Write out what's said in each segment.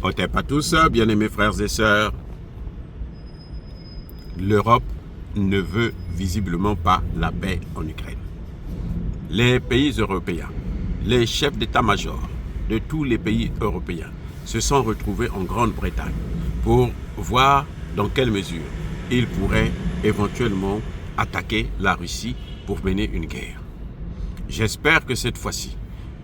Otep à tous, bien-aimés frères et sœurs. L'Europe ne veut visiblement pas la paix en Ukraine. Les pays européens, les chefs d'état-major de tous les pays européens se sont retrouvés en Grande-Bretagne pour voir dans quelle mesure ils pourraient éventuellement attaquer la Russie pour mener une guerre. J'espère que cette fois-ci,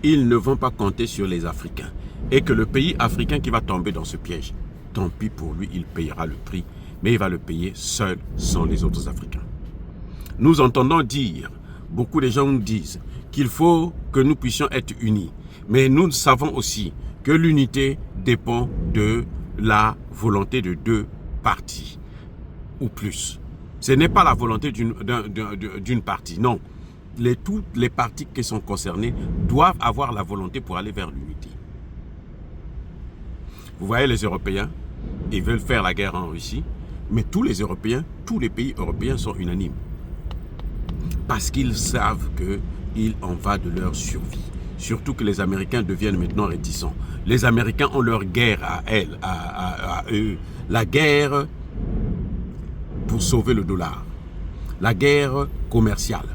ils ne vont pas compter sur les Africains et que le pays africain qui va tomber dans ce piège, tant pis pour lui, il payera le prix, mais il va le payer seul, sans les autres Africains. Nous entendons dire, beaucoup de gens nous disent qu'il faut que nous puissions être unis, mais nous savons aussi que l'unité dépend de la volonté de deux parties, ou plus. Ce n'est pas la volonté d'une partie, non. Toutes les parties qui sont concernées doivent avoir la volonté pour aller vers l'unité. Vous voyez les Européens, ils veulent faire la guerre en Russie, mais tous les Européens, tous les pays européens sont unanimes. Parce qu'ils savent qu'il en va de leur survie. Surtout que les Américains deviennent maintenant réticents. Les Américains ont leur guerre à eux. La guerre pour sauver le dollar. La guerre commerciale.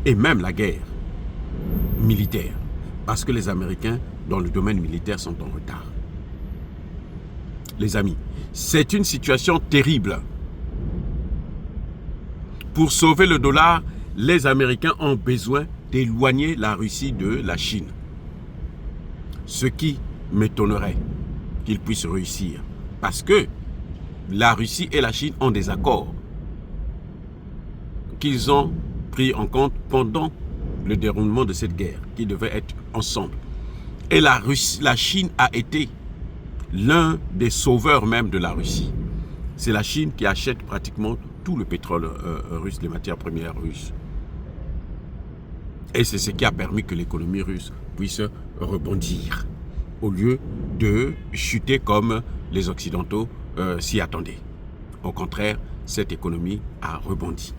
Et même la guerre militaire. Parce que les Américains, dans le domaine militaire, sont en retard. Les amis, c'est une situation terrible. Pour sauver le dollar, les Américains ont besoin d'éloigner la Russie de la Chine. Ce qui m'étonnerait qu'ils puissent réussir. Parce que la Russie et la Chine ont des accords qu'ils ont pris en compte pendant le déroulement de cette guerre, qui devait être ensemble. Et la Chine a été l'un des sauveurs même de la Russie. C'est la Chine qui achète pratiquement tout le pétrole russe, les matières premières russes. Et c'est ce qui a permis que l'économie russe puisse rebondir, au lieu de chuter comme les Occidentaux s'y attendaient. Au contraire, cette économie a rebondi.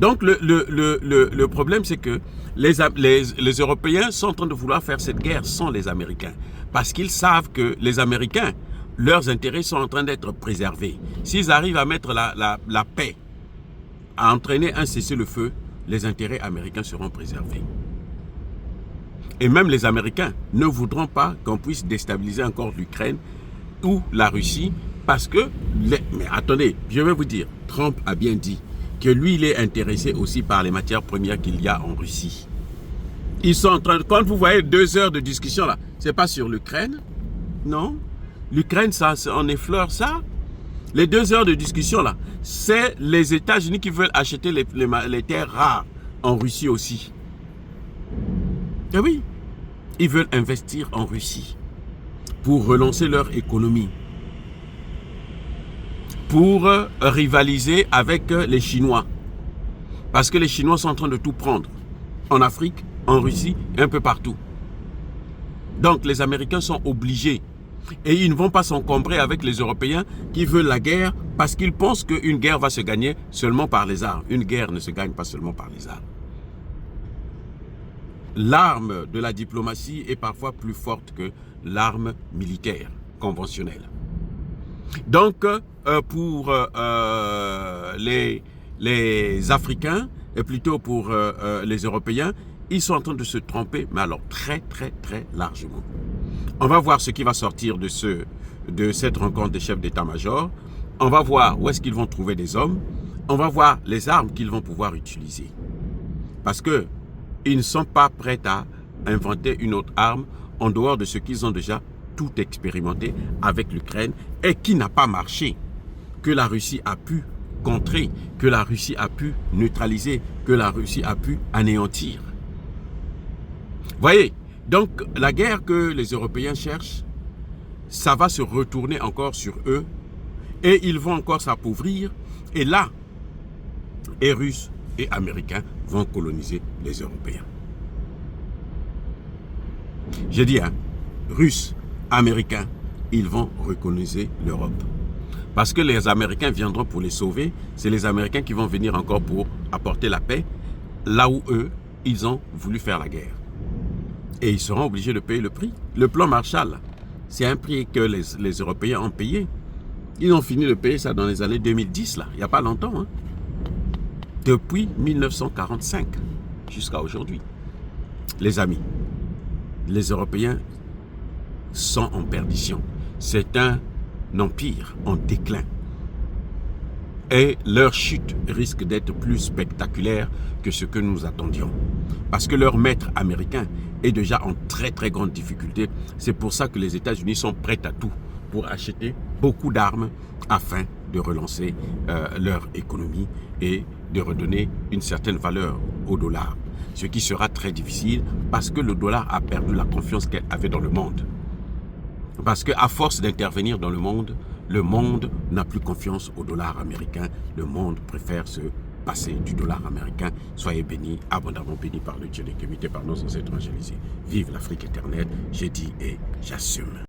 Donc le problème, c'est que les Européens sont en train de vouloir faire cette guerre sans les Américains. Parce qu'ils savent que les Américains, leurs intérêts sont en train d'être préservés. S'ils arrivent à mettre la paix, à entraîner un cessez-le-feu, les intérêts américains seront préservés. Et même les Américains ne voudront pas qu'on puisse déstabiliser encore l'Ukraine ou la Russie, parce que, mais attendez, je vais vous dire, Trump a bien dit que lui, il est intéressé aussi par les matières premières qu'il y a en Russie. Ils sont en train de, quand vous voyez 2 heures de discussion là, c'est pas sur l'Ukraine, non? L'Ukraine, ça, on effleure ça. Les 2 heures de discussion là, c'est les États-Unis qui veulent acheter les terres rares en Russie aussi. Et oui, ils veulent investir en Russie pour relancer leur économie, pour rivaliser avec les Chinois. Parce que les Chinois sont en train de tout prendre. En Afrique, en Russie, et un peu partout. Donc les Américains sont obligés. Et ils ne vont pas s'encombrer avec les Européens qui veulent la guerre parce qu'ils pensent qu'une guerre va se gagner seulement par les armes. Une guerre ne se gagne pas seulement par les armes. L'arme de la diplomatie est parfois plus forte que l'arme militaire conventionnelle. Donc, pour les Africains, et plutôt pour les Européens, ils sont en train de se tromper, mais alors très largement. On va voir ce qui va sortir de cette rencontre des chefs d'état-major. On va voir où est-ce qu'ils vont trouver des hommes. On va voir les armes qu'ils vont pouvoir utiliser. Parce qu'ils ne sont pas prêts à inventer une autre arme en dehors de ce qu'ils ont déjà tout expérimenté avec l'Ukraine et qui n'a pas marché, que la Russie a pu contrer, que la Russie a pu neutraliser, que la Russie a pu anéantir. Voyez, donc la guerre que les Européens cherchent, ça va se retourner encore sur eux et ils vont encore s'appauvrir et là, et Russes et Américains vont coloniser les Européens. J'ai dit, Russes, Américains, ils vont recoloniser l'Europe. Parce que les Américains viendront pour les sauver, c'est les Américains qui vont venir encore pour apporter la paix, là où eux, ils ont voulu faire la guerre. Et ils seront obligés de payer le prix. Le plan Marshall, C'est un prix que les Européens ont payé. Ils ont fini de payer ça dans les années 2010, là. Il n'y a pas longtemps. Hein. Depuis 1945 jusqu'à aujourd'hui. Les amis, les Européens sont en perdition. C'est un empire en déclin. Et leur chute risque d'être plus spectaculaire que ce que nous attendions. Parce que leur maître américain est déjà en très très grande difficulté. C'est pour ça que les États-Unis sont prêts à tout pour acheter beaucoup d'armes afin de relancer leur économie et de redonner une certaine valeur au dollar. Ce qui sera très difficile parce que le dollar a perdu la confiance qu'elle avait dans le monde. Parce qu'à force d'intervenir dans le monde n'a plus confiance au dollar américain. Le monde préfère se passer du dollar américain. Soyez bénis, abondamment bénis par le Dieu des Kémités, par nos ancêtres angélisés. Vive l'Afrique éternelle, j'ai dit et j'assume.